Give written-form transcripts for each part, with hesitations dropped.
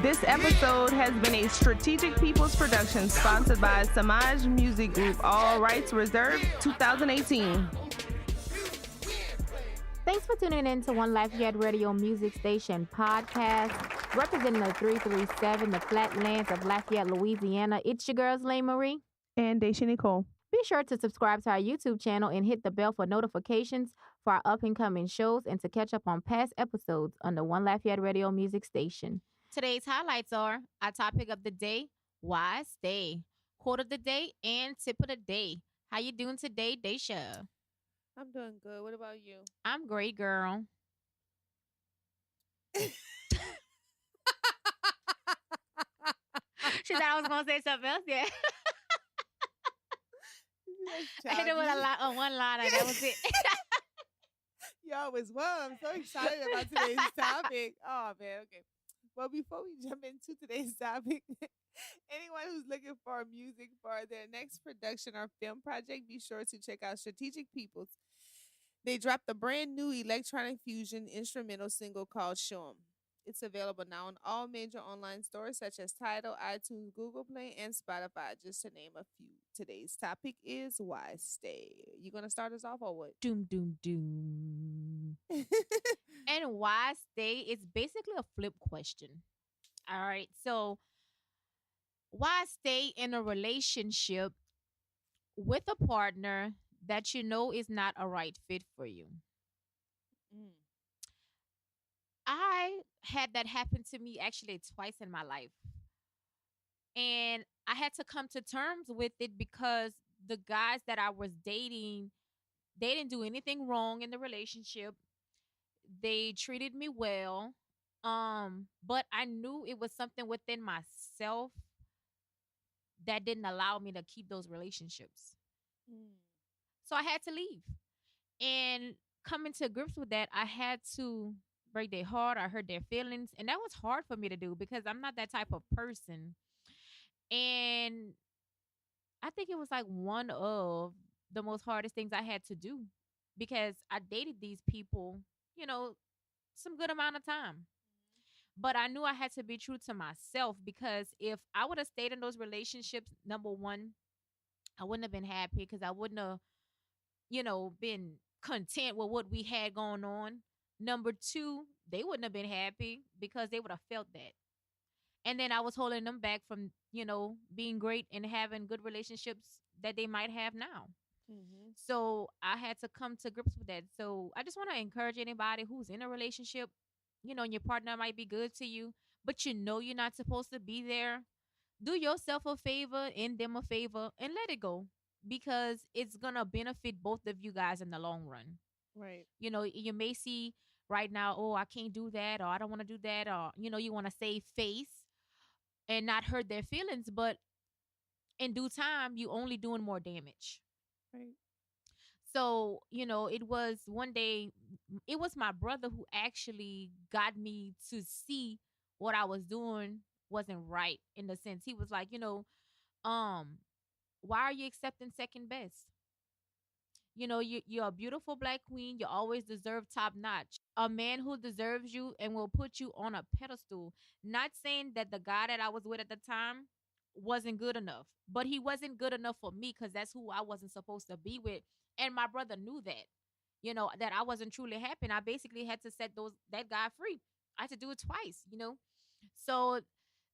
This episode has been a Strategic People's production sponsored by Samaj Music Group. All rights reserved, 2018. Thanks for tuning in to 1Lafayette Radio Music Station podcast, representing the 337, the flatlands of Lafayette, Louisiana. It's your girls, Lane Marie. And Daisha Nicole. Be sure to subscribe to our YouTube channel and hit the bell for notifications for our up-and-coming shows and to catch up on past episodes on the 1Lafayette Radio Music Station. Today's highlights are our topic of the day, why stay, quote of the day, and tip of the day. How you doing today, Daisha? I'm doing good. What about you? I'm great, girl. She thought I was going to say something else, yeah. I hit it with one line, and that was it. You always was. I'm so excited about today's topic. Oh, man. Okay. Well, before we jump into today's topic, anyone who's looking for music for their next production or film project, be sure to check out Strategic People's. They dropped a brand new electronic fusion instrumental single called Seungyeon. It's available now on all major online stores such as Tidal, iTunes, Google Play, and Spotify, just to name a few. Today's topic is why stay. You gonna start us off or what? Doom, doom, doom. And why stay is basically a flip question. All right. So why stay in a relationship with a partner that you know is not a right fit for you? I had that happen to me actually twice in my life. And I had to come to terms with it because the guys that I was dating, they didn't do anything wrong in the relationship. They treated me well. But I knew it was something within myself that didn't allow me to keep those relationships. So I had to leave. And coming to grips with that, I had to break their heart. I hurt their feelings. And that was hard for me to do because I'm not that type of person. And I think it was like one of the most hardest things I had to do because I dated these people, some good amount of time. But I knew I had to be true to myself because if I would have stayed in those relationships, number one, I wouldn't have been happy because I wouldn't have, been content with what we had going on. Number two, they wouldn't have been happy because they would have felt that. And then I was holding them back from, being great and having good relationships that they might have now. So I had to come to grips with that. So I just want to encourage anybody who's in a relationship, and your partner might be good to you, but you're not supposed to be there. Do yourself a favor and them a favor and let it go because it's going to benefit both of you guys in the long run. Right. You may see right now, oh, I can't do that, or I don't want to do that, or, you want to save face and not hurt their feelings. But in due time, you only doing more damage. Right. So, it was one day, it was my brother who actually got me to see what I was doing wasn't right in the sense. He was like, why are you accepting second best? You're a beautiful black queen. You always deserve top notch. A man who deserves you and will put you on a pedestal. Not saying that the guy that I was with at the time wasn't good enough, but he wasn't good enough for me because that's who I wasn't supposed to be with. And my brother knew that, that I wasn't truly happy. And I basically had to set that guy free. I had to do it twice, So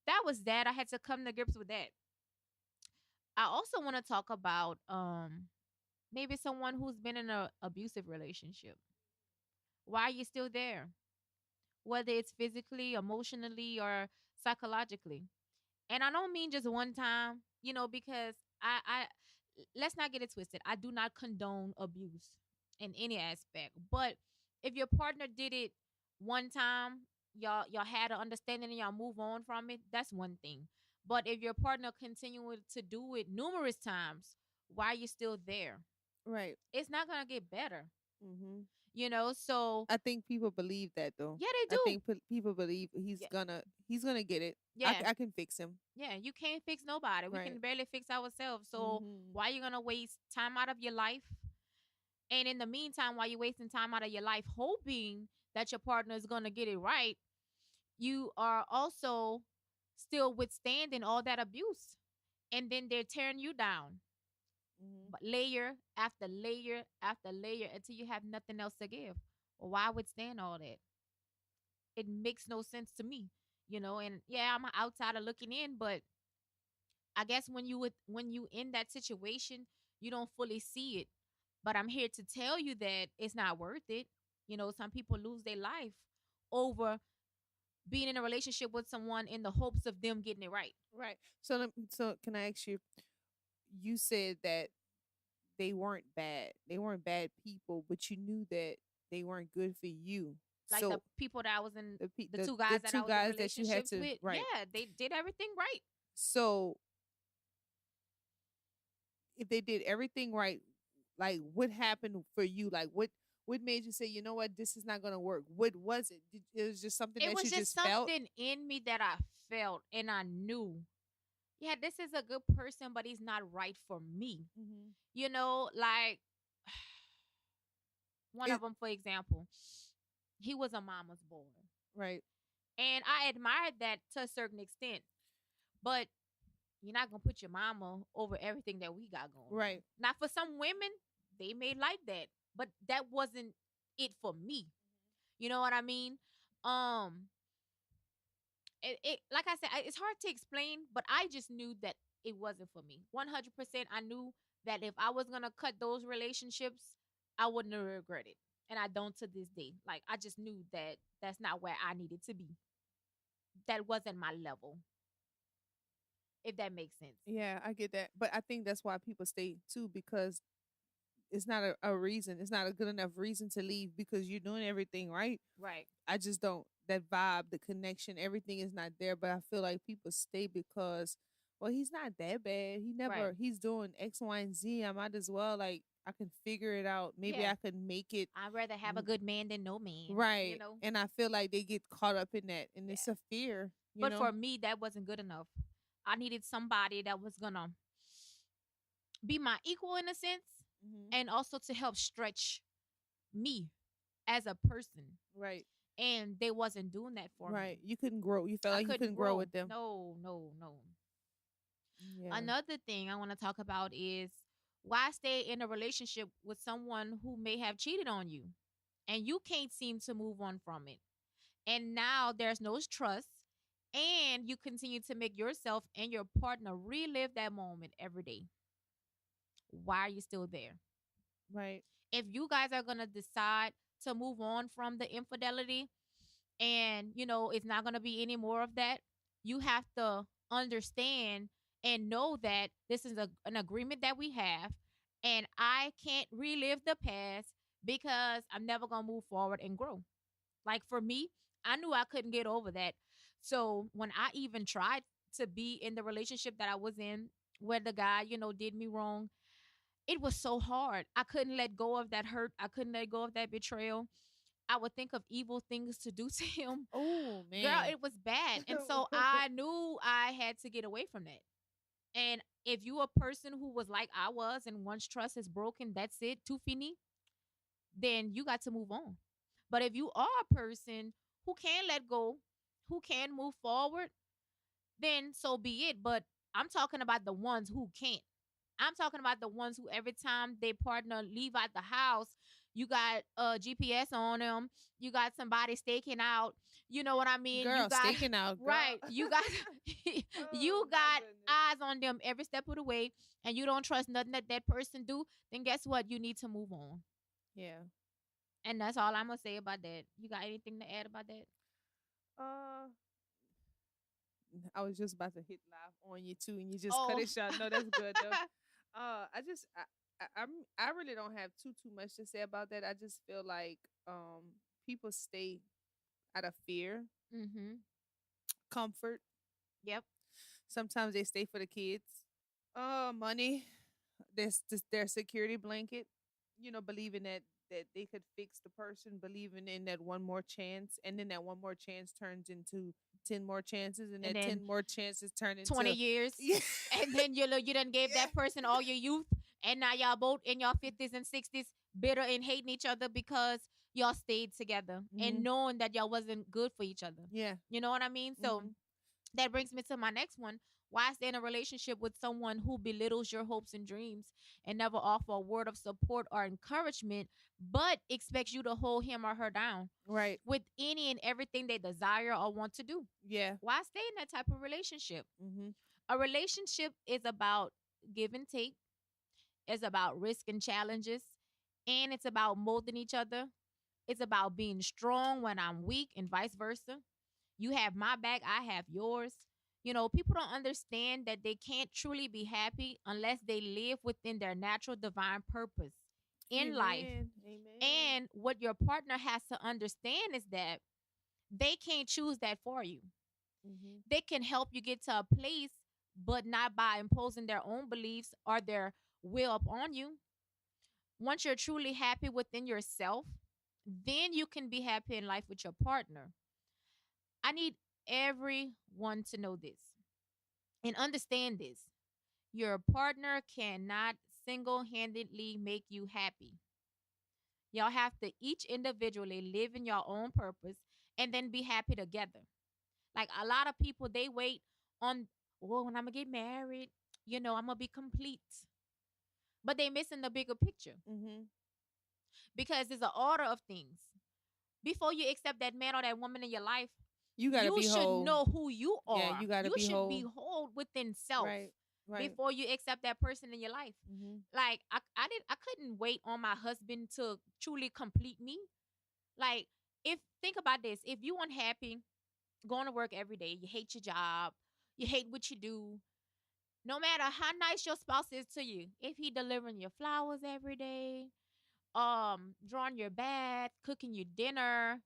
that was that. I had to come to grips with that. I also want to talk about maybe someone who's been in an abusive relationship. Why are you still there? Whether it's physically, emotionally, or psychologically. And I don't mean just one time, because I let's not get it twisted. I do not condone abuse in any aspect. But if your partner did it one time, y'all had an understanding and y'all move on from it, that's one thing. But if your partner continued to do it numerous times, why are you still there? Right. It's not gonna get better. So I think people believe that though. Yeah, they do. I think people believe he's gonna get it. Yeah. I can fix him. Yeah, you can't fix nobody. We can barely fix ourselves. So why are you gonna waste time out of your life? And in the meantime, while you're wasting time out of your life hoping that your partner is gonna get it right, you are also still withstanding all that abuse. And then they're tearing you down, Hmm. but layer after layer after layer until you have nothing else to give. Well, why withstand all that? It makes no sense to me, And yeah, I'm an outsider looking in, but I guess when you in that situation, you don't fully see it. But I'm here to tell you that it's not worth it. Some people lose their life over being in a relationship with someone in the hopes of them getting it right. Right. So, so can I ask you? You said that they weren't bad. They weren't bad people, but you knew that they weren't good for you. Like the So people that I was in, the two the guys that I two was in guys that you had relationships to with, right. yeah, they did everything right. So if they did everything right, like what happened for you? Like what made you say, you know what, this is not gonna work? What was it? It was just something It that was you just just felt. something in me that I felt and I knew, yeah, this is a good person, but he's not right for me. Hmm. Like one of It them, for example, he was a mama's boy. right, And I admired that to a certain extent. But you're not gonna put your mama over everything that we got going on. right. Now, for some women, they may like that, but that wasn't it for me. You know what I mean? Um, it like I said, it's hard to explain, but I just knew that it wasn't for me. 100%, I knew that if I was gonna cut those relationships, I wouldn't have regretted, and I don't to this day. Like I just knew that that's not where I needed to be. That wasn't my level, if that makes sense. Yeah, I get that. But I think that's why people stay too, because it's not a reason. It's not a good enough reason to leave because you're doing everything right. Right. I just don't, that vibe, the connection, everything is not there. But I feel like people stay because, well, he's not that bad. Right. He's doing X, Y, and Z. I might as well, like, I can figure it out. Maybe Yeah. I could make it I'd rather have a good man than no man. right. And I feel like they get caught up in that. And it's Yeah. a fear, But for me, that wasn't good enough. I needed somebody that was gonna be my equal in a sense, Hmm. and also to help stretch me as a person. Right. And they wasn't doing that for Right. me. You couldn't grow. You felt I like you couldn't couldn't grow grow. with them. No, no, no. Yeah. Another thing I want to talk about is why stay in a relationship with someone who may have cheated on you and you can't seem to move on from it. And now there's no trust, and you continue to make yourself and your partner relive that moment every day. Why are you still there? Right. If you guys are going to decide to move on from the infidelity, and it's not going to be any more of that, you have to understand and know that this is an agreement that we have, and I can't relive the past because I'm never going to move forward and grow. Like for me, I knew I couldn't get over that. So when I even tried to be in the relationship that I was in, where the guy did me wrong, it was so hard. I couldn't let go of that hurt. I couldn't let go of that betrayal. I would think of evil things to do to him. Oh Girl, man. it was bad. And so I knew I had to get away from that. And if you a person who was like I was, and once trust is broken, that's it, tout fini, then you got to move on. But if you are a person who can let go, who can move forward, then so be it. But I'm talking about the ones who can't. I'm talking about the ones who every time they partner leave out the house, you got GPS on them. You got somebody staking out. You know what I mean? Girl, You got staking out. Girl. right. You got Oh, you my got goodness. eyes on them every step of the way, and you don't trust nothing that that person do. Then guess what? You need to move on. Yeah. And that's all I'm gonna say about that. You got anything to add about that? Uh, I was just about to hit live on you too, and you just cut Oh, it short. No, that's good though. I just I really don't have too much to say about that. I just feel like people stay out of fear, mm-hmm. comfort. Yep. Sometimes they stay for the kids. Money. This their security blanket. Believing that they could fix the person, believing in that one more chance, and then that one more chance turns into 10 more chances, and And that then 10 more chances turn 20 into years, yeah. and then you done gave Yeah. that person all your youth, and now y'all both in your 50s and 60s, bitter and hating each other because y'all stayed together Hmm. and knowing that y'all wasn't good for each other. Yeah. You know what I mean? So Hmm. That brings me to my next one. Why stay in a relationship with someone who belittles your hopes and dreams and never offer a word of support or encouragement, but expects you to hold him or her down Right. with any and everything they desire or want to do? Yeah. Why stay in that type of relationship? Mm-hmm. A relationship is about give and take, it's about risk and challenges, and it's about molding each other. It's about being strong when I'm weak and vice versa. You have my back, I have yours. People don't understand that they can't truly be happy unless they live within their natural divine purpose in life. Amen. Amen. And what your partner has to understand is that they can't choose that for you. Mm-hmm. They can help you get to a place, but not by imposing their own beliefs or their will upon you. Once you're truly happy within yourself, then you can be happy in life with your partner. I need everyone to know this and understand this. Your partner cannot single handedly make you happy. Y'all have to each individually live in your own purpose and then be happy together. Like a lot of people, they wait on, well, when I'm gonna get married, I'm gonna be complete. But they missing the bigger picture Mm-hmm. because there's an order of things. Before you accept that man or that woman in your life, You gotta you be should whole. know who you Yeah, are. you gotta You be should be whole. whole within self Right. Right. before you accept that person in your life. Mm-hmm. Like I couldn't wait on my husband to truly complete me. Like if think about this, if you unhappy, going to work every day, you hate your job, you hate what you do, no matter how nice your spouse is to you, if he delivering your flowers every day, drawing your bath, cooking you dinner,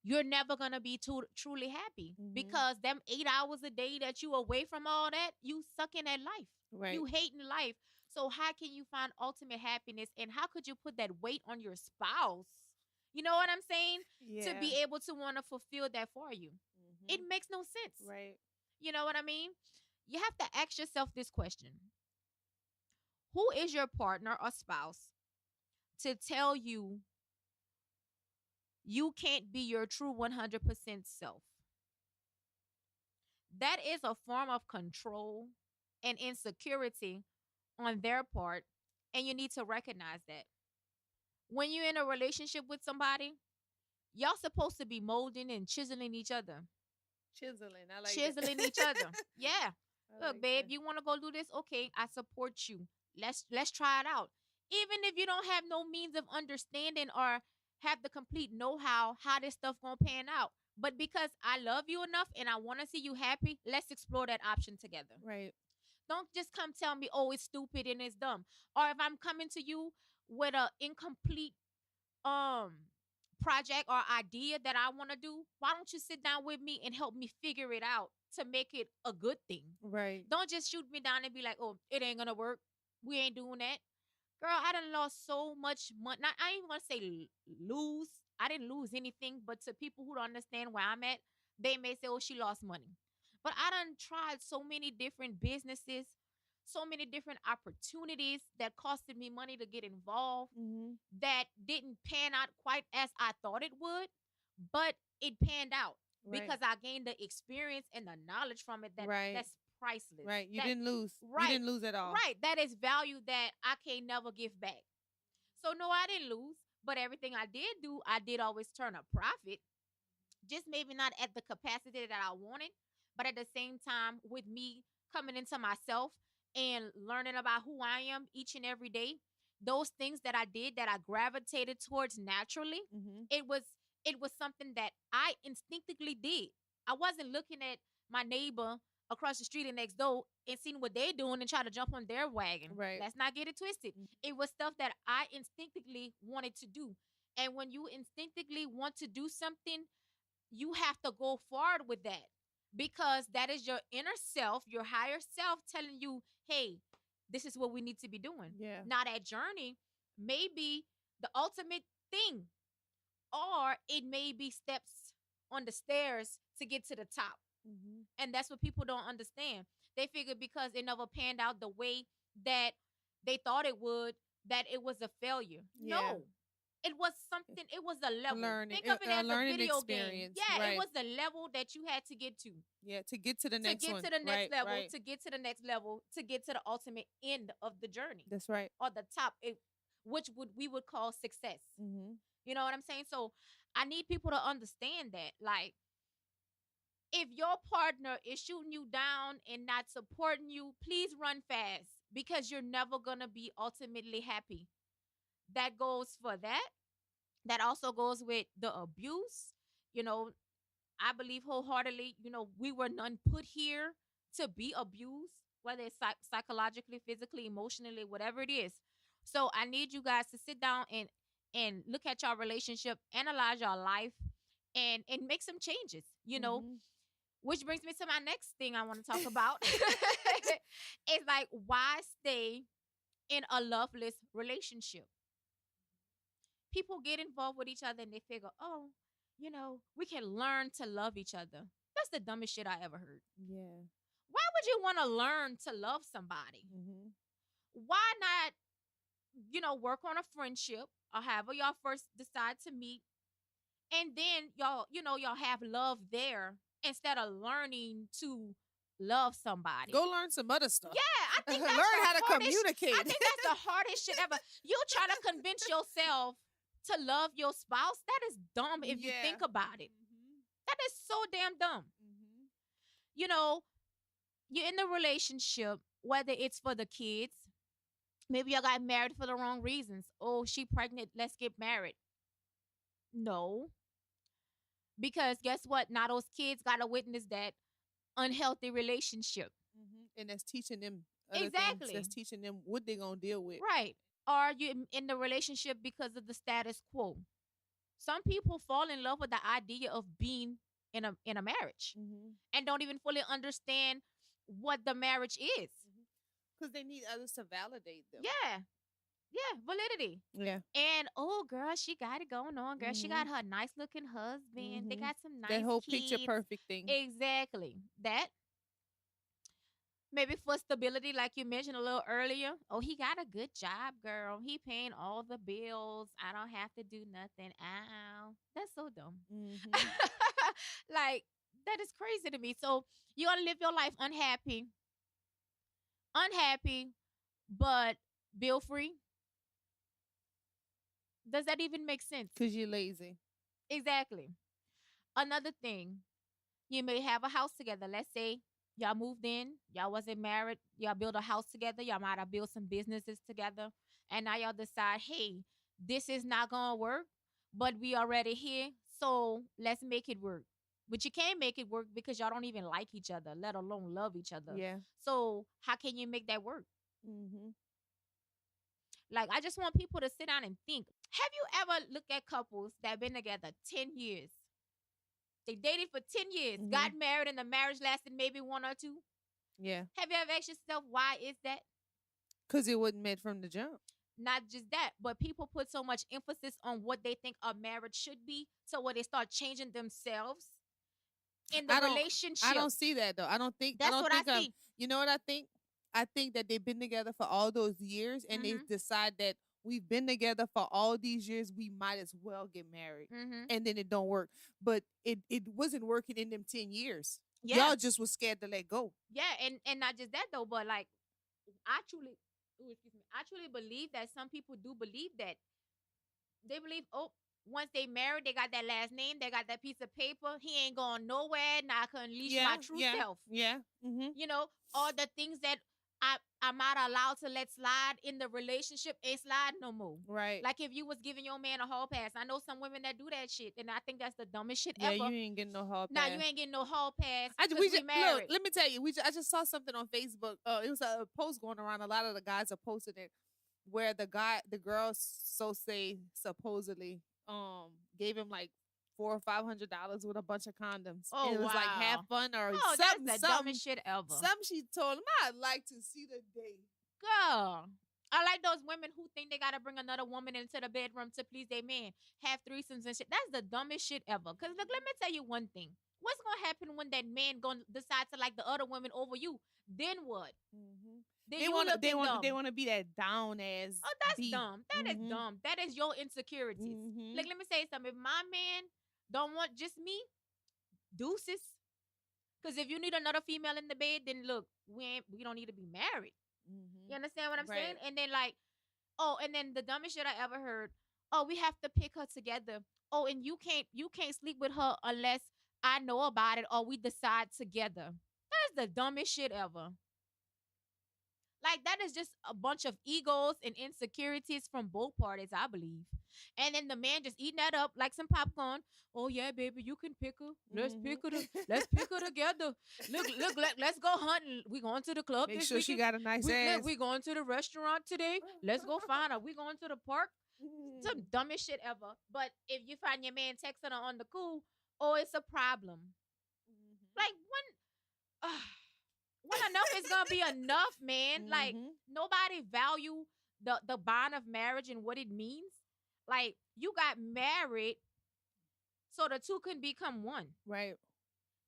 you're never gonna be truly happy Mm-hmm. because them 8 hours a day that you away from all that, you sucking at life. Right. You hating life. So how can you find ultimate happiness? And how could you put that weight on your spouse? You know what I'm saying? To Yeah. be able to want to fulfill that for you. It Mm-hmm. makes no sense. Right. You know what I mean? You have to ask yourself this question. Who is your partner or spouse to tell you you can't be your true 100% self? That is a form of control and insecurity on their part, and you need to recognize that. When you're in a relationship with somebody, y'all supposed to be molding and chiseling each other. Chiseling. I like Chiseling that. each other. Yeah. I Look, like babe, that. you want to go do this? Okay, I support you. Let's try it out. Even if you don't have no means of understanding or have the complete know-how how this stuff gonna pan out. But because I love you enough and I want to see you happy, let's explore that option together. Right. Don't just come tell me, oh, it's stupid and it's dumb. Or if I'm coming to you with a incomplete um project or idea that I want to do, why don't you sit down with me and help me figure it out to make it a good thing? Right. Don't just shoot me down and be like, oh, it ain't gonna work. We ain't doing that. Girl, I done lost so much money. Not, I ain't even gonna say lose. I didn't lose anything, but to people who don't understand where I'm at, they may say, oh, she lost money. But I done tried so many different businesses, so many different opportunities that costed me money to get involved Mm-hmm. that didn't pan out quite as I thought it would, but it panned out Right. because I gained the experience and the knowledge from it Right. that's priceless. Right. You That didn't lose. You right, didn't lose at all. right. That is value that I can't never give back. So no, I didn't lose, but everything I did do, I did always turn a profit, just maybe not at the capacity that I wanted, but at the same time with me coming into myself and learning about who I am each and every day, those things that I did that I gravitated towards naturally, Mm-hmm. it was it was something that I instinctively did. I wasn't looking at my neighbor across the street and next door and seeing what they're doing and try to jump on their wagon. Right. Let's not get it twisted. It was stuff that I instinctively wanted to do. And when you instinctively want to do something, you have to go forward with that because that is your inner self, your higher self telling you, hey, this is what we need to be doing. Yeah. Now, that journey may be the ultimate thing, or it may be steps on the stairs to get to the top. Mm-hmm. And that's what people don't understand. They figure because it never panned out the way that they thought it would, that it was a failure. Yeah. No, it was something. It was a level. Learning, Think of it a as a learning video game. experience. Yeah, Right. it was the level that you had to get to. Yeah, to get to the To next get one. to the next Right, level, right. to get to the next level, to get to the ultimate end of the journey That's right. or the top, which we would call success. Mm-hmm. You know what I'm saying? So I need people to understand that. Like, if your partner is shooting you down and not supporting you, please run fast because you're never going to be ultimately happy. That goes for that. That also goes with the abuse. You know, I believe wholeheartedly, we were none put here to be abused, whether it's psychologically, physically, emotionally, whatever it is. So I need you guys to sit down and look at your relationship, analyze your life, and make some changes. Mm-hmm. Which brings me to my next thing I want to talk about. It's like, why stay in a loveless relationship? People get involved with each other and they figure, oh, we can learn to love each other. That's the dumbest shit I ever heard. Yeah. Why would you want to learn to love somebody? Mm-hmm. Why not, work on a friendship or however y'all first decide to meet, and then y'all have love there instead of learning to love somebody. Go learn some other stuff. Yeah, I think that's learn the how to hardest- communicate. I think that's the hardest shit ever. You try to convince yourself to love your spouse. That is dumb if you think about it. Mm-hmm. That is so damn dumb. Mm-hmm. You're in the relationship, whether it's for the kids, maybe y'all got married for the wrong reasons. Oh, she pregnant, let's get married. No. Because guess what? Now those kids got to witness that unhealthy relationship. Mm-hmm. And that's teaching them other Exactly. things. That's teaching them what they're going to deal with. Right. Are you in the relationship because of the status quo? Some people fall in love with the idea of being in a marriage Mm-hmm. and don't even fully understand what the marriage is. Because they need others to validate them. Yeah. Yeah, validity. Yeah. And oh, girl, she got it going on, girl. She got her nice looking husband. They Mhm. got some nice That whole kids. picture perfect thing. Exactly. That. Maybe for stability, like you mentioned a little earlier. Oh, he got a good job, girl. He paying all the bills. I don't have to do nothing. Ow. That's so dumb. Mhm. Like, that is crazy to me. So you're gonna live your life unhappy, but bill free. Does that even make sense? Because you're lazy. Exactly. Another thing, you may have a house together. Let's say y'all moved in, y'all wasn't married, y'all built a house together, y'all might have built some businesses together, and now y'all decide, hey, this is not gonna work, but we already here, so let's make it work. But you can't make it work because y'all don't even like each other, let alone love each other. Yeah. So how can you make that work? Mm-hmm. Like, I just want people to sit down and think. Have you ever looked at couples that been together 10 years? They dated for 10 years, got married, and the marriage lasted maybe 1 or 2. Yeah. Have you ever asked yourself, why is that? Because it wasn't meant from the jump. Not just that, but people put so much emphasis on what they think a marriage should be, so where they start changing themselves in the relationship. I don't see that, though. I don't think That's what I see. You know what I think? I think that they've been together for all those years, and they decide that we've been together for all these years, we might as well get married. And then it don't work. But it wasn't working in them 10 years. Yeah. Y'all just was scared to let go. Yeah, and not just that though, but like, I truly believe that some people do believe that. They believe, oh, once they married, they got that last name, they got that piece of paper. He ain't going nowhere. Now I can unleash my true self. Yeah. Mm-hmm. All the things that I'm not allowed to let slide in the relationship ain't slide no more. Right. Like if you was giving your man a hall pass. I know some women that do that shit, and I think that's the dumbest shit yeah, ever. you ain't getting no hall pass. Nah, you ain't getting no hall pass. We married. Look, let me tell you, I just saw something on Facebook. It was a post going around. A lot of the guys are posting it, where the girl supposedly gave him like $400 or $500 with a bunch of condoms. Oh, and it was like have fun or something. That's the dumbest shit ever. Something she told him, I'd like to see the day. Girl, I like those women who think they gotta bring another woman into the bedroom to please their man, have threesomes and shit. That's the dumbest shit ever. Cause look, let me tell you one thing. What's gonna happen when that man gonna decide to like the other women over you? Then what? then They you want looking dumb. they want to be that down as Oh, that's B. dumb. That is dumb. That is your insecurities. Mhm. Like, let me say something. If my man don't want just me, deuces. Because if you need another female in the bed, then look, we don't need to be married. You Mhm. understand what I'm saying? Right. And then like, oh, and then the dumbest shit I ever heard. Oh, we have to pick her together. Oh, and you can't sleep with her unless I know about it or we decide together. That's the dumbest shit ever. Like that is just a bunch of egos and insecurities from both parties, I believe. And then the man just eating that up like some popcorn. Oh yeah, baby, you can pick her. Let's pick her. Let's pick her together. Look. Let's go hunting. We going to the club Make this sure she weekend. got a nice ass. We going to the restaurant today. Let's go find her. We going to the park. Some dumbest shit ever. But if you find your man texting her on the cool, oh, it's a problem. Like when enough is gonna be enough, man. Like nobody value the bond of marriage and what it means. Like you got married so the two can become one, Right.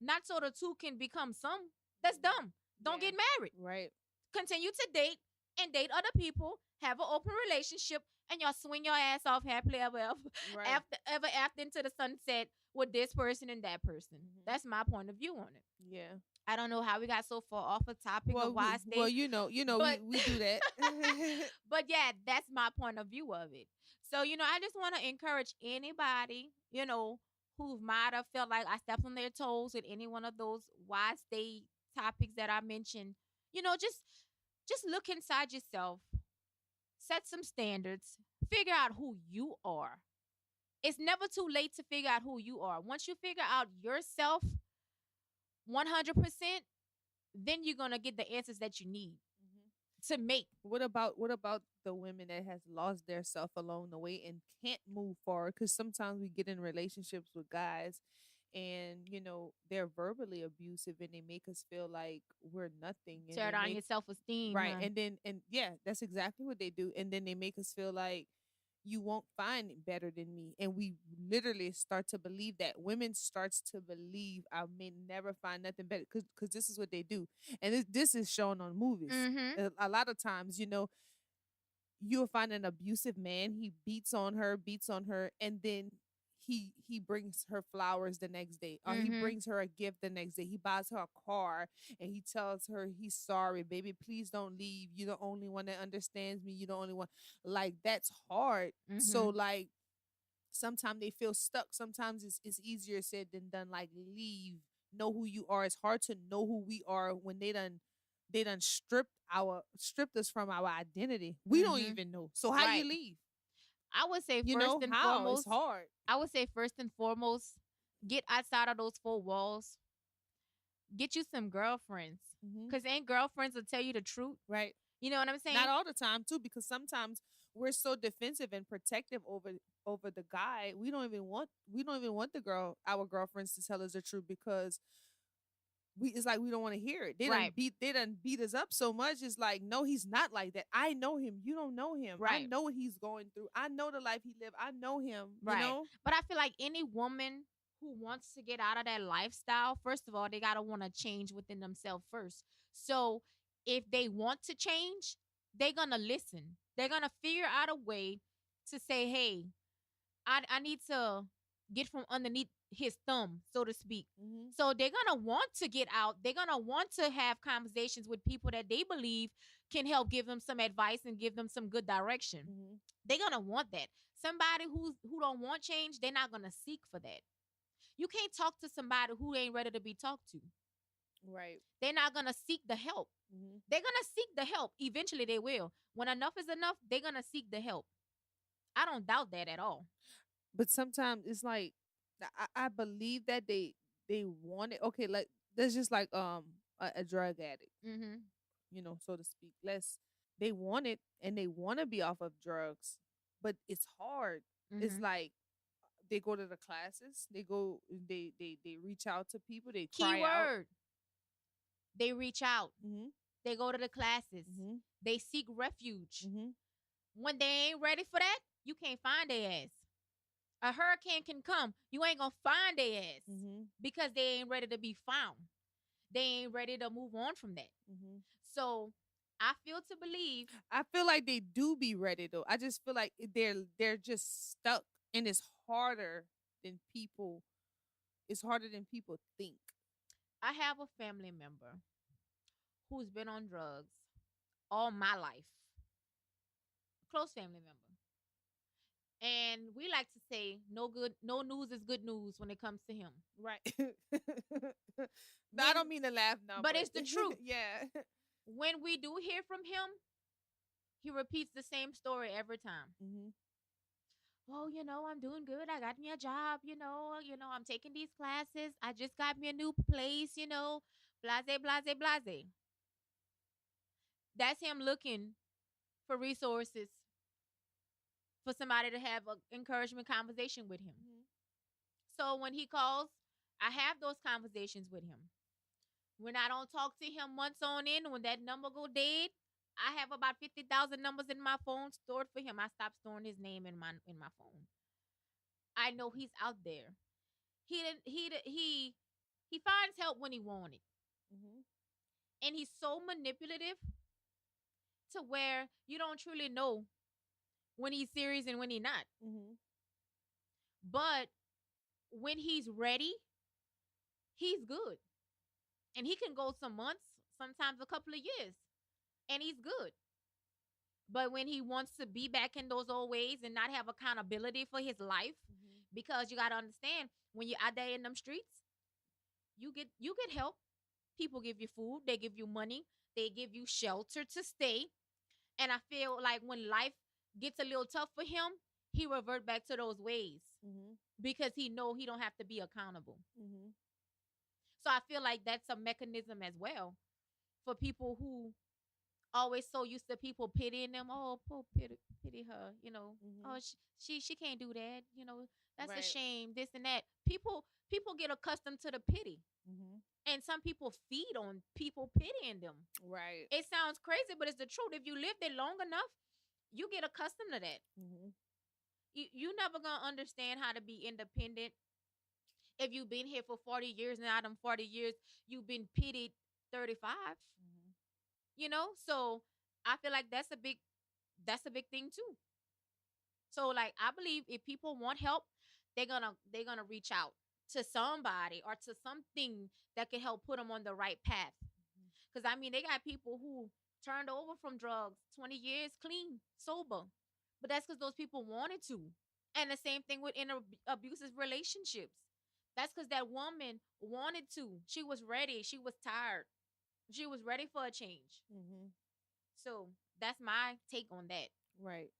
not so the two can become some. That's dumb. Don't Yeah. get married. Right. Continue to date and date other people. Have an open relationship, and y'all swing your ass off happily ever Right. after into the sunset with this person and that person. That's my point of view on it. Yeah. I don't know how we got so far off a topic Well, of why stay. well, but- we do that. But yeah, that's my point of view of it. So, I just want to encourage anybody, who might have felt like I stepped on their toes at any one of those why stay topics that I mentioned. Just look inside yourself, set some standards, figure out who you are. It's never too late to figure out who you are. Once you figure out yourself 100%, then you're going to get the answers that you need to make. What about the women that has lost their self along the way and can't move forward? Because sometimes we get in relationships with guys, and they're verbally abusive, and they make us feel like we're nothing. And Tear they down make- your self-esteem. right, huh? and yeah, that's exactly what they do. And then they make us feel like you won't find it better than me, and we literally start to believe that. Women starts to believe I may never find nothing better, because this is what they do, and this is shown on movies. Mhm. A lot of times, you'll find an abusive man. He beats on her, and then he brings her flowers the next day, or he Mhm. brings her a gift the next day. He buys her a car, and he tells her he's sorry, baby, please don't leave. You're the only one that understands me. You're the only one. Like, that's hard. So, like, sometimes they feel stuck. Sometimes it's easier said than done. Like, leave, know who you are. It's hard to know who we are when they done stripped us from our identity. We don't even know. So how Right. you leave? I would say You first know and how? foremost, It's hard. I would say first and foremost, get outside of those four walls. Get you some girlfriends. Because ain't girlfriends will tell you the truth. Right. You know what I'm saying? Not all the time too, because sometimes we're so defensive and protective over the guy. We don't even want our girlfriends to tell us the truth, because it's like we don't want to hear it. They Right. done beat us up so much. It's like, no, he's not like that. I know him. You don't know him. I Right. know what he's going through. I know the life he lived. I know him. Right. You know? But I feel like any woman who wants to get out of that lifestyle, first of all, they gotta want to change within themselves first. So if they want to change, they're gonna listen. They're gonna figure out a way to say, hey, I need to get from underneath his thumb, so to speak. So they're gonna want to get out. They're gonna want to have conversations with people that they believe can help give them some advice and give them some good direction. They're gonna want that. Somebody who don't want change, they're not gonna seek for that. You can't talk to somebody who ain't ready to be talked to. Right. They're not gonna seek the help. They're gonna seek the help. Eventually they will. When enough is enough, they're gonna seek the help. I don't doubt that at all. But sometimes it's like, I believe that they want it. Okay, like, that's just like a drug addict, so to speak. They want it, and they want to be off of drugs, but it's hard. It's like they go to the classes, they reach out to people, they cry out. Keyword. They reach out. They go to the classes. They seek refuge. When they ain't ready for that, you can't find their ass. A hurricane can come. You ain't gonna find their ass because they ain't ready to be found. They ain't ready to move on from that. So I feel to believe. I feel like they do be ready though. I just feel like they're just stuck, and than people. It's harder than people think. I have a family member who's been on drugs all my life, close family member. And we like to say no news is good news when it comes to him. Right. No, I don't When mean to laugh now, but but it's the truth. yeah. When we do hear from him, he repeats the same story every time. Hmm. Oh, I'm doing good. I got me a job, I'm taking these classes. I just got me a new place, blase, blase, blase. That's him looking for resources for somebody to have an encouragement conversation with him. Hmm. So when he calls, I have those conversations with him. When I don't talk to him months on end, when that number go dead, I have about 50,000 numbers in my phone stored for him. I stopped storing his name in my phone. I know he's out there. He didn't he finds help when he wants it. Hmm. And he's so manipulative to where you don't truly know when he's serious and when he's not. Hmm. But when he's ready, he's good. And he can go some months, sometimes a couple of years, and he's good. But when he wants to be back in those old ways and not have accountability for his life, Hmm. because you gotta understand when you're out there in them streets, you get help. People give you food, they give you money, they give you shelter to stay. And I feel like when life gets a little tough for him, he revert back to those ways Hmm. because he know he don't have to be accountable. Hmm. So I feel like that's a mechanism as well for people who always so used to people pitying them. Oh, poor pity her. Hmm. Oh, she can't do that. That's a Right. shame. This and that. People get accustomed to the pity, Hmm. and some people feed on people pitying them. Right. It sounds crazy, but it's the truth. If you live there long enough, you get accustomed to that. Hmm. You never gonna understand how to be independent if you've been here for 40 years, and out of 40 years you've been pitied 35. Hmm. So I feel like that's a big thing too. So like I believe if people want help, they're gonna reach out to somebody or to something that can help put them on the right path. Because I mean, they got people who turned over from drugs 20 years clean, sober, but that's because those people wanted to. And the same thing with abusive relationships. That's because that woman wanted to. She was ready. She was tired. She was ready for a change. Hmm. So that's my take on that. Right.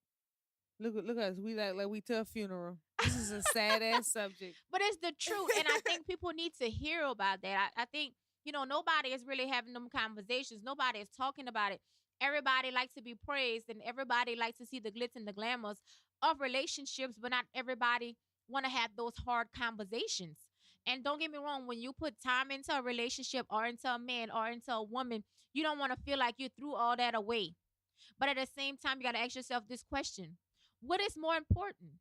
Look at us. We like we to a funeral. This is a sad ass subject. But it's the truth. And I think people need to hear about that. I think, nobody is really having them conversations. Nobody is talking about it. Everybody likes to be praised and everybody likes to see the glitz and the glamours of relationships, but not everybody want to have those hard conversations. And don't get me wrong, when you put time into a relationship or into a man or into a woman, you don't want to feel like you threw all that away. But at the same time, you got to ask yourself this question: what is more important?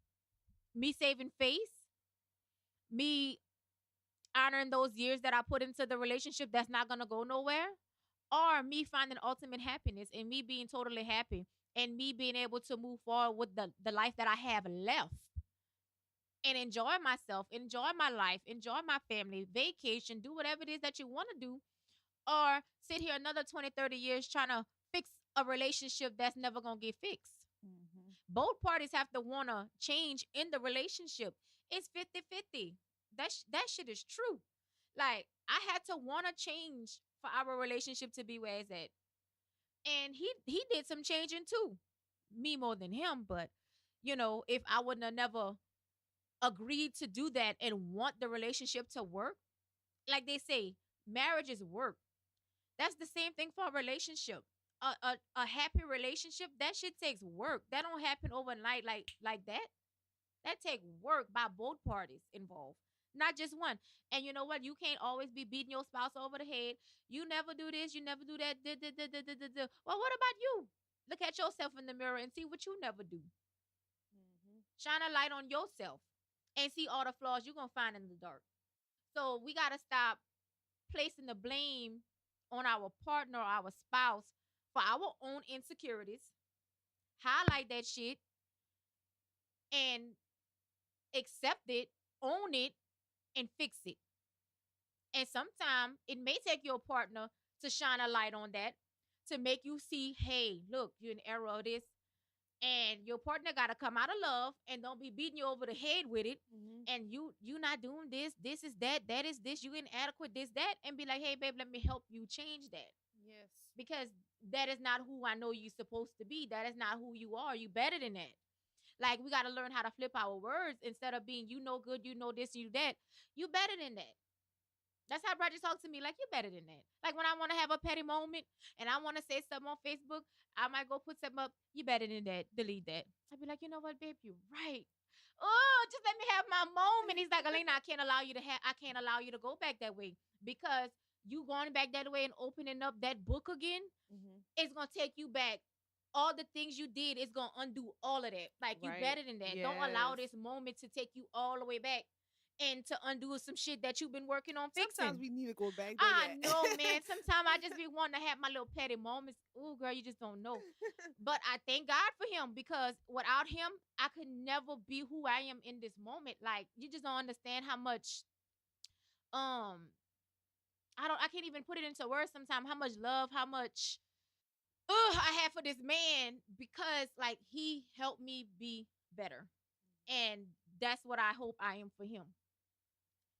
Me saving face, me honoring those years that I put into the relationship that's not gonna go nowhere, or me finding ultimate happiness and me being totally happy and me being able to move forward with the life that I have left and enjoy myself, enjoy my life, enjoy my family, vacation, do whatever it is that you want to do, or sit here another 20, 30 years trying to fix a relationship that's never gonna get fixed. Hmm. Both parties have to want to change in the relationship. It's 50-50. That shit is true. Like I had to want to change for our relationship to be where it's at. And he did some changing too. Me more than him, but if I wouldn't have never agreed to do that and want the relationship to work, like they say, marriage is work. That's the same thing for a relationship. A happy relationship, that shit takes work. That don't happen overnight like that. That take work by both parties involved, not just one. And you know what? You can't always be beating your spouse over the head. You never do this. You never do that. Duh, duh, duh, duh, duh, duh, duh. Well, what about you? Look at yourself in the mirror and see what you never do. Hmm. Shine a light on yourself and see all the flaws you're gonna find in the dark. So we gotta stop placing the blame on our partner or our spouse for our own insecurities, highlight that shit, and accept it, own it, and fix it. And sometimes it may take your partner to shine a light on that, to make you see, hey, look, you're in error of this. And your partner gotta come out of love and don't be beating you over the head with it. Mm-hmm. And you not doing this is that is this, you inadequate, this, that, and be like, hey babe, let me help you change that. Yes. Because that is not who I know you're supposed to be. That is not who you are. You better than that. Like we gotta learn how to flip our words instead of being you know good, you know this, you that. You better than that. That's how Bridget talks to me. Like, you better than that. Like, when I want to have a petty moment and I want to say something on Facebook, I might go put something up. You better than that. Delete that. I'd be like, you know what, babe? You're right. Oh, just let me have my moment. He's like, Elena, I can't allow you to go back that way because you going back that way and opening up that book again, Mm-hmm. it's going to take you back. All the things you did is going to undo all of that. Like, you Right. better than that. Don't allow this moment to take you all the way back and to undo some shit that you've been working on fixing. Sometimes we need to go back. I know, man. Sometimes I just be wanting to have my little petty moments. Oh, girl, you just don't know. But I thank God for him because without him, I could never be who I am in this moment. Like, you just don't understand how much I can't even put it into words sometimes, how much love, how much I have for this man because like he helped me be better. And that's what I hope I am for him.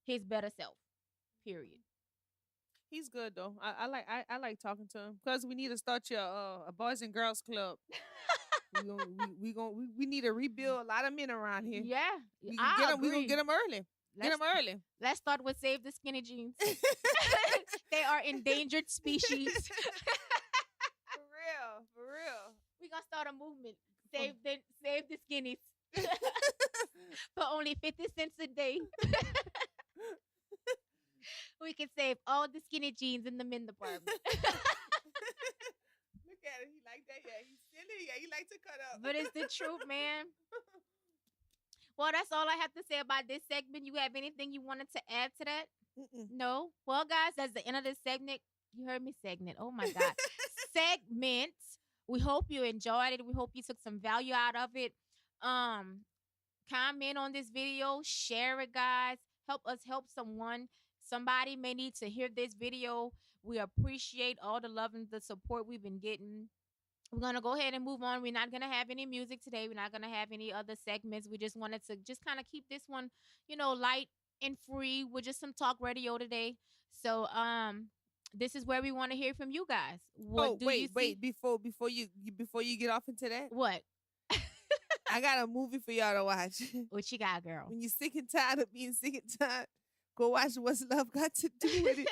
His better self. Period. He's good though. I like talking to him because we need to start your a boys and girls club. we need to rebuild a lot of men around here. Yeah, We gonna get them early. Get them early. Let's start with Save the Skinny Jeans. They are endangered species. For real. We gonna start a movement. Save the skinnies for only 50 cents a day. We can save all the skinny jeans in the men department. Look at it. He like that. Yeah, he's silly. Yeah, he like to cut up. But it's the truth, man. Well, that's all I have to say about this segment. You have anything you wanted to add to that? Mm-mm. No? Well, guys, that's the end of this segment. You heard me, segment. Oh, my God. Segment. We hope you enjoyed it. We hope you took some value out of it. Comment on this video. Share it, guys. Help us help someone. Somebody may need to hear this video. We appreciate all the love and the support we've been getting. We're going to go ahead and move on. We're not going to have any music today. We're not going to have any other segments. We just wanted to just kind of keep this one, light and free with just some talk radio today. So, this is where we want to hear from you guys. Wait, before you get off into that, what? I got a movie for y'all to watch. What you got, girl? When you're sick and tired of being sick and tired, go watch What's Love Got to Do with It.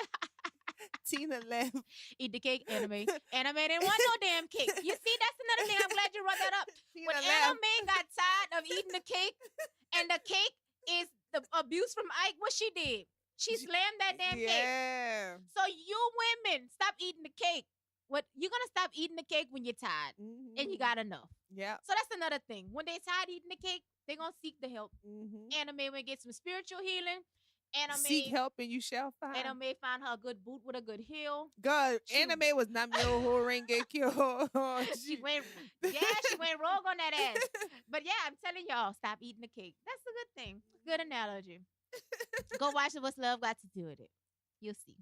Tina left. Eat the cake, anime. Anime didn't want no damn cake. You see, that's another thing. I'm glad you brought that up. Tina When left. Anime got tired of eating the cake, and the cake is the abuse from Ike, what she did? She slammed that damn cake. Yeah. So you women, stop eating the cake. What you're gonna stop eating the cake when you're tired and you got enough. Yeah. So that's another thing. When they tired eating the cake, they're gonna seek the help. Anime will get some spiritual healing. Anime Seek help and you shall find. Anime found her a good boot with a good heel. God, Anime was not Myo Horengekyo. She went rogue on that ass. But yeah, I'm telling y'all, stop eating the cake. That's a good thing. Good analogy. Go watch it. What's Love Got to Do with It? You'll see.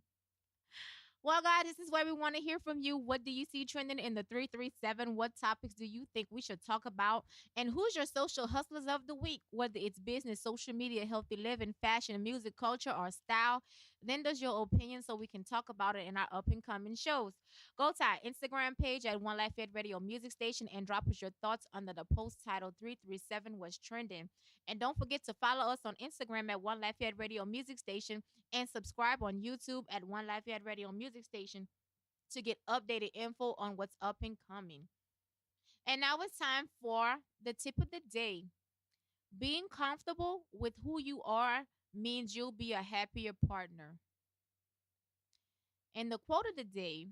Well, guys, this is where we want to hear from you. What do you see trending in the 337? What topics do you think we should talk about? And who's your social hustlers of the week? Whether it's business, social media, healthy living, fashion, music, culture, or style, lend us your opinion so we can talk about it in our up and coming shows. Go to our Instagram page at 1Lafayette Radio Music Station and drop us your thoughts under the post titled 337 What's Trending. And don't forget to follow us on Instagram at 1Lafayette Radio Music Station and subscribe on YouTube at 1Lafayette Radio Music Station to get updated info on what's up and coming. And now it's time for the tip of the day. Being comfortable with who you are means you'll be a happier partner. And the quote of the day,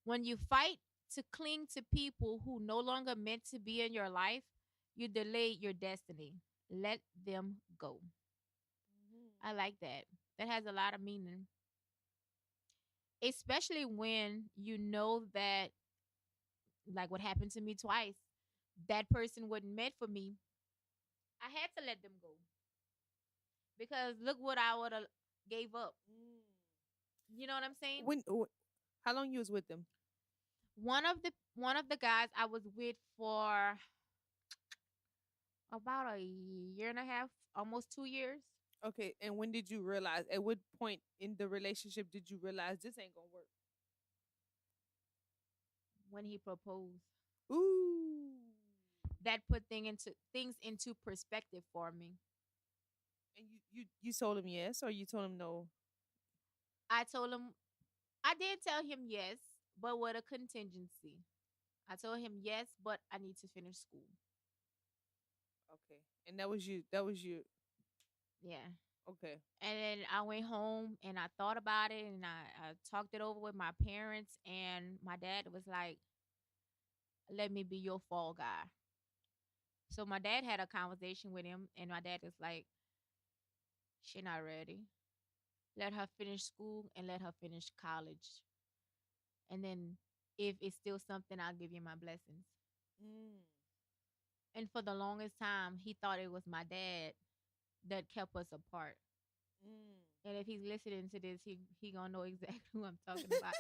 when you fight to cling to people who no longer meant to be in your life, you delay your destiny. Let them go. I like that. That has a lot of meaning. Especially when you know that like what happened to me twice. That person wasn't meant for me. I had to let them go because look what I would have gave up. Mm. You know what I'm saying? How long you was with them? One of the guys I was with for about a year and a half, almost 2 years, Okay, and when did you realize? At what point in the relationship did you realize this ain't gonna work? when he proposed. Ooh. That put things into perspective for me. And you told him yes, or you told him no? I told him I did tell him yes, but with a contingency. I told him yes, but I need to finish school. Okay, and that was you. That was you. Yeah. Okay. And then I went home and I thought about it and I talked it over with my parents and my dad was like, let me be your fall guy. So my dad had a conversation with him and my dad was like, she not ready. Let her finish school and let her finish college. And then if it's still something, I'll give you my blessings. Mm. And for the longest time, he thought it was my dad that kept us apart. Mm. And if he's listening to this, he gonna know exactly who I'm talking about.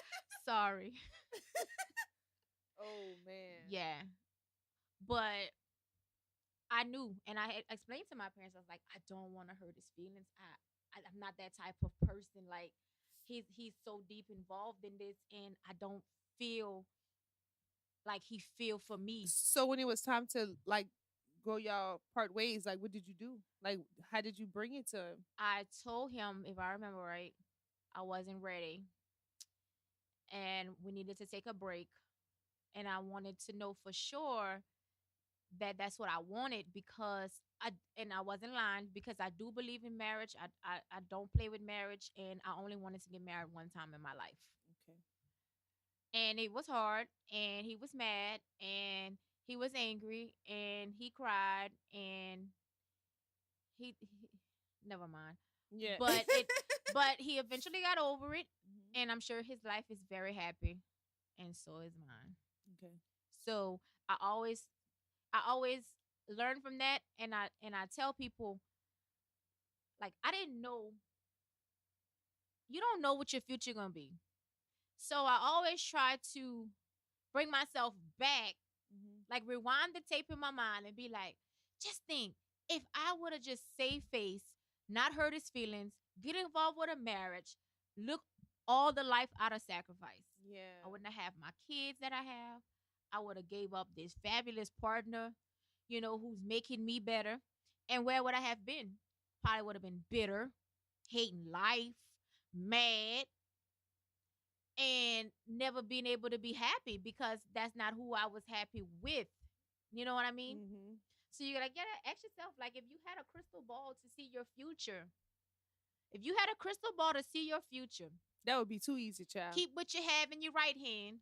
Sorry. Oh man. Yeah. But I knew and I had explained to my parents, I was like, I don't want to hurt his feelings. I'm not that type of person. Like he's so deep involved in this and I don't feel like he feel for me. So when it was time to like go y'all part ways, like what did you do? Like how did you bring it to him? I told him, if I remember right, I wasn't ready and we needed to take a break. And I wanted to know for sure that that's what I wanted because I wasn't lying because I do believe in marriage. I don't play with marriage and I only wanted to get married one time in my life. Okay. And it was hard and he was mad and he was angry and he cried and he never mind. Yeah. But he eventually got over it Mhm. and I'm sure his life is very happy and so is mine. Okay. So I always learn from that and I tell people like I didn't know you don't know what your future gonna be. So I always try to bring myself back, Mhm. like rewind the tape in my mind and be like, just think if I would have just saved face, not hurt his feelings, get involved with a marriage, look all the life out of sacrifice. Yeah. I wouldn't have my kids that I have. I would have gave up this fabulous partner, who's making me better. And where would I have been? Probably would have been bitter, hating life, mad, and never being able to be happy because that's not who I was happy with. You know what I mean? Mhm. So you gotta ask yourself, like, if you had a crystal ball to see your future, if you had a crystal ball to see your future, That would be too easy, child. keep what you have in your right hand,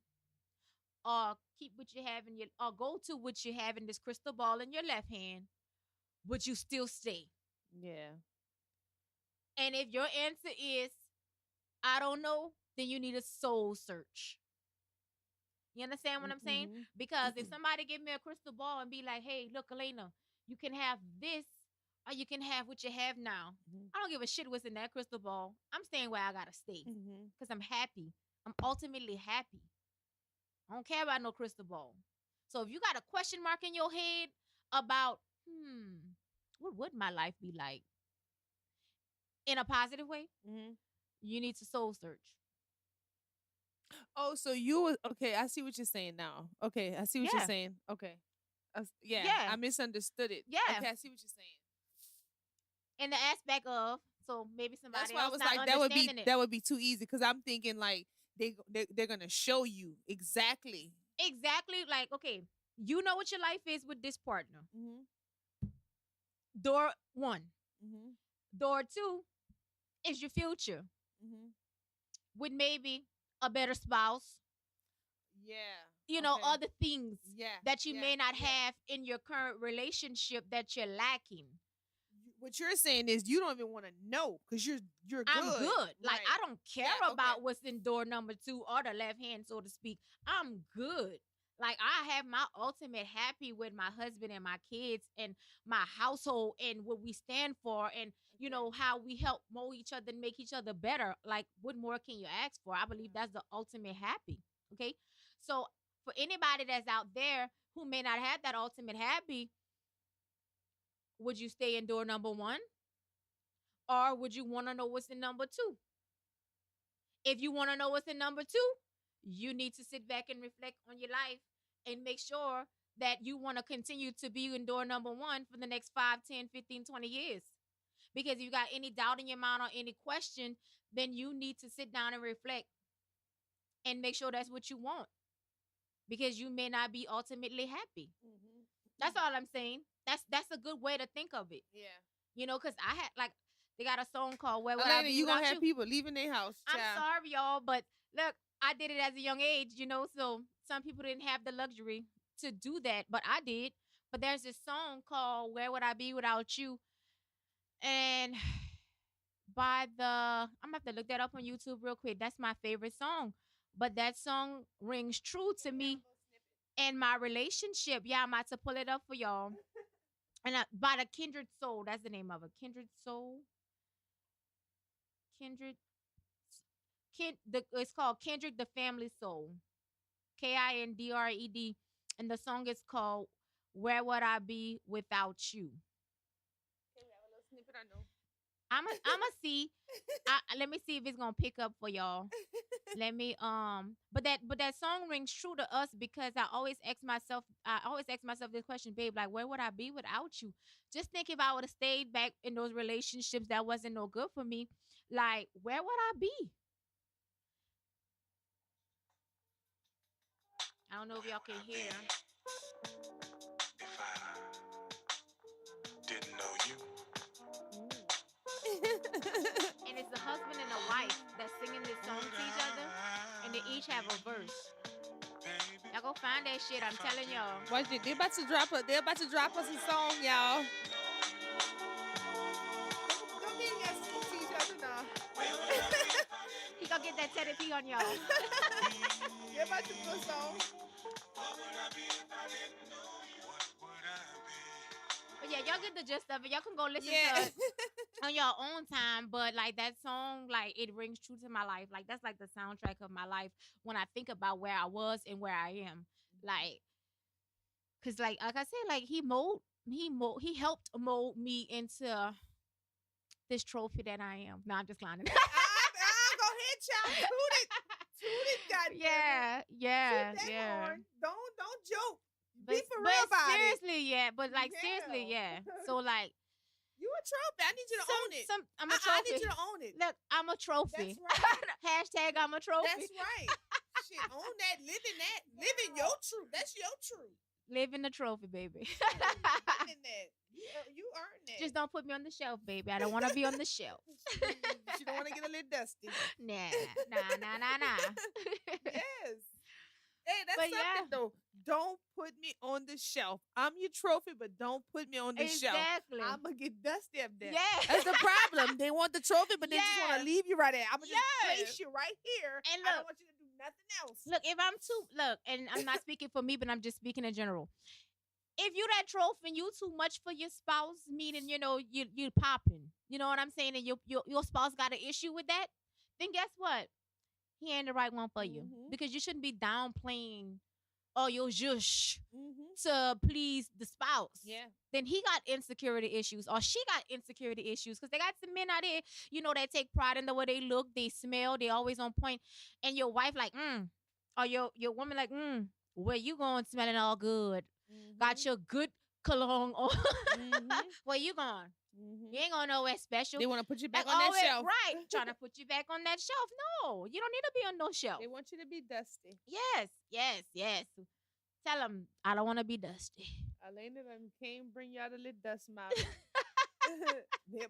or keep what you have in your, or go to what you have in this crystal ball in your left hand, but you still stay. Yeah. And if your answer is, I don't know, then you need a soul search. You understand what I'm saying? Mhm. Because if somebody give me a crystal ball and be like, hey, look, Elena, you can have this or you can have what you have now. Mhm. I don't give a shit what's in that crystal ball. I'm staying where I gotta stay Mhm. because I'm happy. I'm ultimately happy. I don't care about no crystal ball. So if you got a question mark in your head about, what would my life be like in a positive way, Mhm. you need to soul search. Oh, so you was okay. I see what you're saying now. Okay, I see what you're Yeah. saying. Okay. Yeah, Yeah. I misunderstood it. Yeah. Okay, I see what you're saying. In the aspect of, so maybe That's somebody why I else was not like, that would be understanding it. that would be too easy because I'm thinking like they're gonna show you exactly. Exactly. Like, okay, you know what your life is with this partner. Mhm. Door one. Mhm. Door two is your future Mhm. with maybe a better spouse, Yeah. Okay. other things Yeah. that you Yeah. may not Yeah. have in your current relationship that you're lacking. What you're saying is you don't even want to know because you're good. I'm good. Like, Right. I don't care Yeah, okay. about what's in door number two or the left hand, so to speak. I'm good. Like I have my ultimate happy with my husband and my kids and my household and what we stand for and Okay. how we help mold each other and make each other better. Like what more can you ask for? I believe Yeah. that's the ultimate happy. Okay. So for anybody that's out there who may not have that ultimate happy, would you stay in door number one? Or would you want to know what's in number two? If you want to know what's in number two, you need to sit back and reflect on your life and make sure that you want to continue to be in door number one for the next 5, 10, 15, 20 years. Because if you got any doubt in your mind or any question, then you need to sit down and reflect and make sure that's what you want because you may not be ultimately happy. That's all I'm saying. That's a good way to think of it. Yeah. Because I had like they got a song called "Where Would I Elena, Be you Without gonna have You." people leaving their house, I'm child. sorry, y'all, but look, I did it as a young age, so some people didn't have the luxury to do that, but I did. But there's this song called "Where Would I Be Without You," and I'm gonna have to look that up on YouTube real quick. That's my favorite song, but that song rings true to me and my relationship. Yeah, I'm about to pull it up for y'all. And by the Kindred Soul, that's the name of it. Kindred Soul, Kindred. It's called Kendrick the Family Soul. Kindred, and the song is called "Where Would I Be Without You." Okay, we have a little snippet, I know. I'm a see. Let me see if it's gonna pick up for y'all. Let me but that song rings true to us because I always ask myself this question, babe, like where would I be without you? Just think if I would have stayed back in those relationships that wasn't no good for me, like where would I be? I don't know if y'all can hear. If I didn't know you. And it's the husband and the wife that's singing this song to each other, and they each have a verse. Y'all go find that shit. I'm telling y'all. Watch it. They're about to drop us. They're about to drop us a song, y'all. Don't be against each other now. He gonna get that Teddy P on y'all. They're about to do a song. But yeah, y'all get the gist of it. Y'all can go listen Yeah. to it on your own time. But like that song, like it rings true to my life. Like that's like the soundtrack of my life when I think about where I was and where I am. Like, cause like I said, like he helped mold me into this trophy that I am. No, I'm just lying. Go ahead, child. Toot it, goddamn. Yeah. Horn. Don't joke. But, Be for real about seriously, yeah. But like seriously, Yeah. yeah. So like You a trophy. I need you to own it. I'm a I trophy. need you to own it. Look, I'm a trophy. That's right. Hashtag I'm a trophy. That's right. Shit, own that. Live in your truth. That's your truth. Live in the trophy, baby. Live in that. You earned that. Just don't put me on the shelf, baby. I don't want to be on the shelf. You don't want to get a little dusty. Nah. Yes. Hey, that's But something though. Don't put me on the shelf. I'm your trophy, but don't put me on the shelf. Exactly. I'm gonna get dusty up there. Yeah. That's the problem. They want the trophy, but they just want Yeah. to leave you right there. I'm gonna just Yeah. place you right here. And I don't look- want you to do nothing else. Look, if I'm and I'm not speaking for me, but I'm just speaking in general. If you that trophy and you too much for your spouse, meaning you popping, you know what I'm saying, and your spouse got an issue with that, then guess what? He ain't the right one for you Mhm. because you shouldn't be downplaying or your zhush Mm-hmm. to please the spouse. Yeah. Then he got insecurity issues or she got insecurity issues because they got some men out there, they take pride in the way they look, they smell, they always on point, and your wife like, or your woman like, where you going smelling all good? Mm-hmm. Got your good cologne on. Mhm. Where you going? Mm-hmm. You ain't going nowhere special. They want to put you back Like, on that always- shelf. Right. Trying to put you back on that shelf. No, you don't need to be on no shelf. They want you to be dusty. Yes. Tell them I don't want to be dusty. Elena done came bring y'all the little dust mouth. They're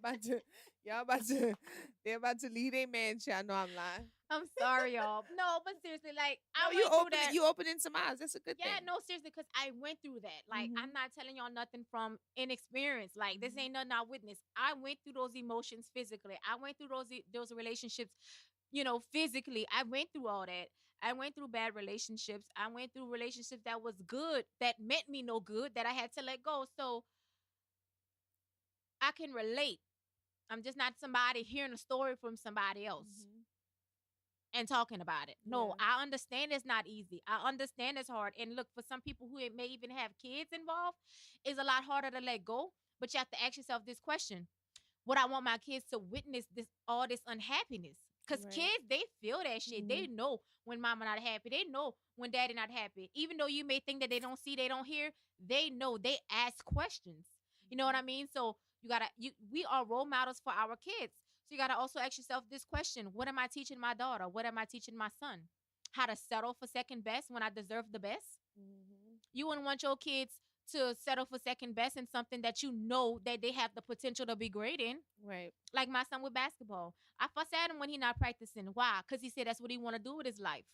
about to leave their man child. No, I'm lying. I'm sorry, y'all. No, but seriously, like I No, went through that. you opening some eyes. That's a good Yeah, thing. no, seriously, because I went through that. Like, Mhm. I'm not telling y'all nothing from inexperience. Like, this Mhm. ain't nothing I witnessed. I went through those emotions physically. I went through those relationships, physically. I went through all that. I went through bad relationships. I went through relationships that was good, that meant me no good, that I had to let go. So I can relate. I'm just not somebody hearing a story from somebody else Mhm. and talking about it. No, Yeah. I understand it's not easy. I understand it's hard. And look, for some people who may even have kids involved, it's a lot harder to let go. But you have to ask yourself this question: would I want my kids to witness this all this unhappiness? Because Right. kids, they feel that shit. They Mhm. know when mama not happy. They know when daddy not happy. Even though you may think that they don't see, they don't hear, they know. They ask questions. You know what I mean? So we are role models for our kids. So you gotta also ask yourself this question: what am I teaching my daughter? What am I teaching my son? How to settle for second best when I deserve the best? Mhm. You wouldn't want your kids to settle for second best in something that you know that they have the potential to be great in. Right. Like my son with basketball. I fuss at him when he not practicing. Why? Because he said that's what he want to do with his life.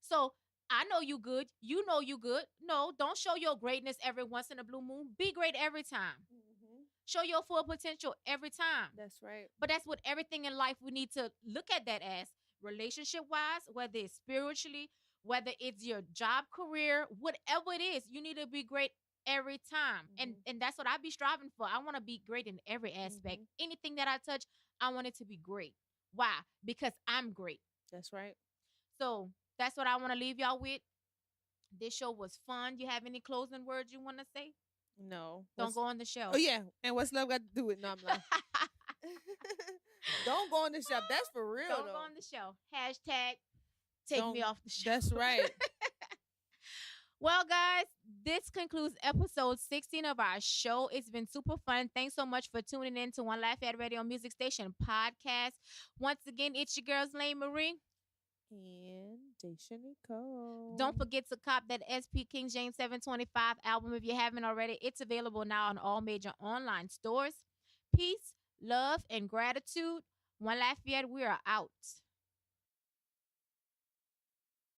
So I know you good. You know you good. No, don't show your greatness every once in a blue moon. Be great every time. Mhm. Show your full potential every time. That's right. But that's what everything in life we need to look at that as, relationship wise, whether it's spiritually, whether it's your job career, whatever it is, you need to be great every time. And Mhm. and that's what I be striving for. I want to be great in every aspect. Mhm. Anything that I touch, I want it to be great. Why? Because I'm great. That's right. So that's what I want to leave y'all with. This show was fun. You have any closing words you want to say? No. Don't What's go on the Oh shelf. yeah. And what's love got to do with? No, I'm lying. Don't go on the shelf. That's for real Don't go though. on the shelf. Hashtag take me Don't. off the shelf. That's right. Well, guys, this concludes episode 16 of our show. It's been super fun. Thanks so much for tuning in to One Lafayette Radio Music Station podcast. Once again, it's your girl's Lane Marie. And Daisha Nicole. Don't forget to cop that SP King James 725 album if you haven't already. It's available now on all major online stores. Peace, love, and gratitude. One Lafayette, we are out.